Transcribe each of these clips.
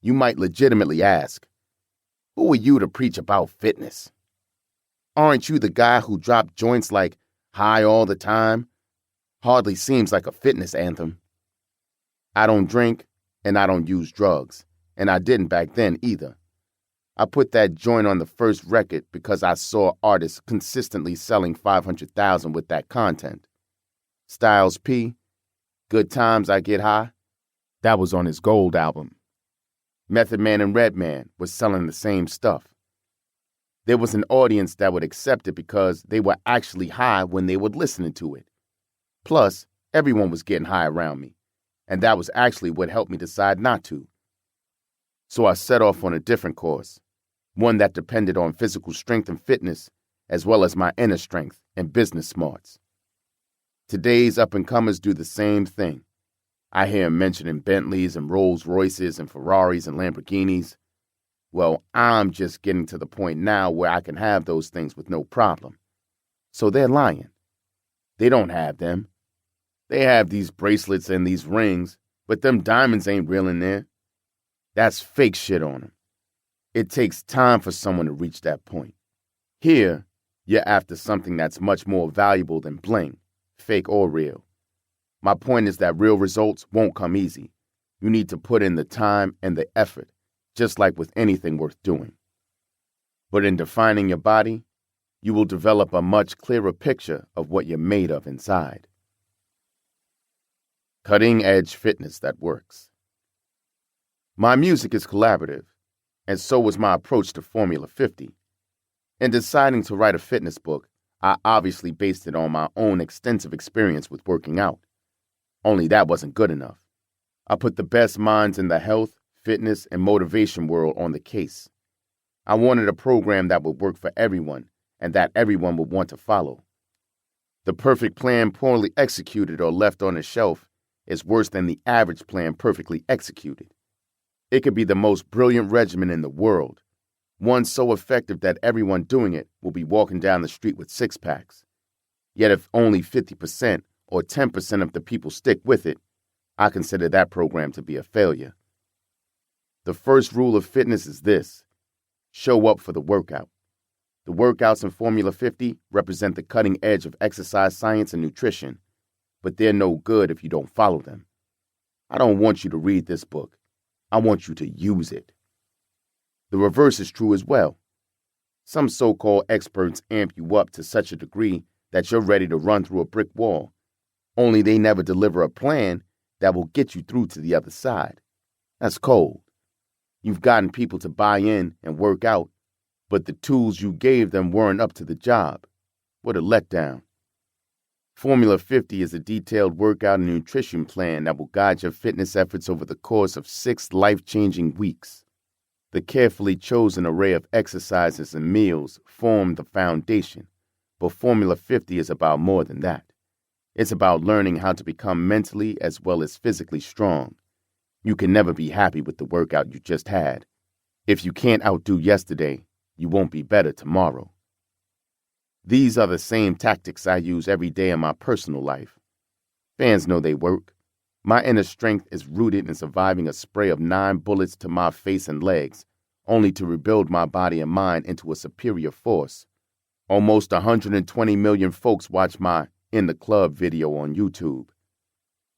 You might legitimately ask, who are you to preach about fitness? Aren't you the guy who dropped joints like high all the time? Hardly seems like a fitness anthem. I don't drink and I don't use drugs, and I didn't back then either. I put that joint on the first record because I saw artists consistently selling 500,000 with that content. Styles P, Good Times I Get High, that was on his Gold album. Method Man and Redman was selling the same stuff. There was an audience that would accept it because they were actually high when they were listening to it. Plus, everyone was getting high around me, and that was actually what helped me decide not to. So I set off on a different course, one that depended on physical strength and fitness, as well as my inner strength and business smarts. Today's up-and-comers do the same thing. I hear them mentioning Bentleys and Rolls Royces and Ferraris and Lamborghinis. Well, I'm just getting to the point now where I can have those things with no problem. So they're lying. They don't have them. They have these bracelets and these rings, but them diamonds ain't real in there. That's fake shit on them. It takes time for someone to reach that point. Here, you're after something that's much more valuable than bling, fake or real. My point is that real results won't come easy. You need to put in the time and the effort, just like with anything worth doing. But in defining your body, you will develop a much clearer picture of what you're made of inside. Cutting-edge fitness that works. My music is collaborative, and so was my approach to Formula 50. In deciding to write a fitness book, I obviously based it on my own extensive experience with working out. Only that wasn't good enough. I put the best minds in the health, fitness, and motivation world on the case. I wanted a program that would work for everyone and that everyone would want to follow. The perfect plan poorly executed or left on a shelf is worse than the average plan perfectly executed. It could be the most brilliant regimen in the world, one so effective that everyone doing it will be walking down the street with six-packs. Yet if only 50% or 10% of the people stick with it, I consider that program to be a failure. The first rule of fitness is this: show up for the workout. The workouts in Formula 50 represent the cutting edge of exercise science and nutrition, but they're no good if you don't follow them. I don't want you to read this book. I want you to use it. The reverse is true as well. Some so-called experts amp you up to such a degree that you're ready to run through a brick wall, only they never deliver a plan that will get you through to the other side. That's cold. You've gotten people to buy in and work out, but the tools you gave them weren't up to the job. What a letdown. Formula 50 is a detailed workout and nutrition plan that will guide your fitness efforts over the course of 6 life-changing weeks. The carefully chosen array of exercises and meals form the foundation, but Formula 50 is about more than that. It's about learning how to become mentally as well as physically strong. You can never be happy with the workout you just had. If you can't outdo yesterday, you won't be better tomorrow. These are the same tactics I use every day in my personal life. Fans know they work. My inner strength is rooted in surviving a spray of 9 bullets to my face and legs, only to rebuild my body and mind into a superior force. Almost 120 million folks watch my In the Club video on YouTube.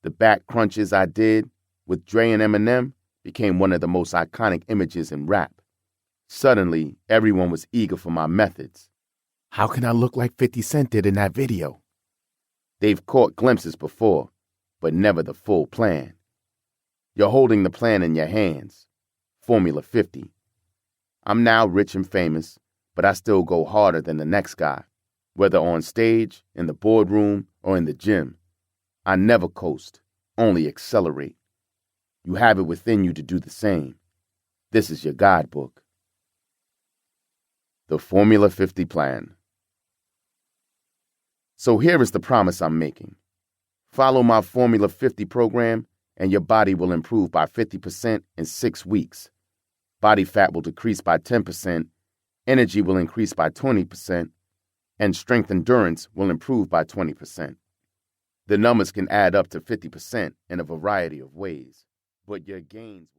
The back crunches I did with Dre and Eminem became one of the most iconic images in rap. Suddenly, everyone was eager for my methods. How can I look like 50 Cent did in that video? They've caught glimpses before, but never the full plan. You're holding the plan in your hands. Formula 50. I'm now rich and famous, but I still go harder than the next guy, whether on stage, in the boardroom, or in the gym. I never coast, only accelerate. You have it within you to do the same. This is your guidebook. The Formula 50 Plan. So here is the promise I'm making. Follow my Formula 50 program, and your body will improve by 50% in 6 weeks. Body fat will decrease by 10%, energy will increase by 20%, and strength endurance will improve by 20%. The numbers can add up to 50% in a variety of ways, but your gains will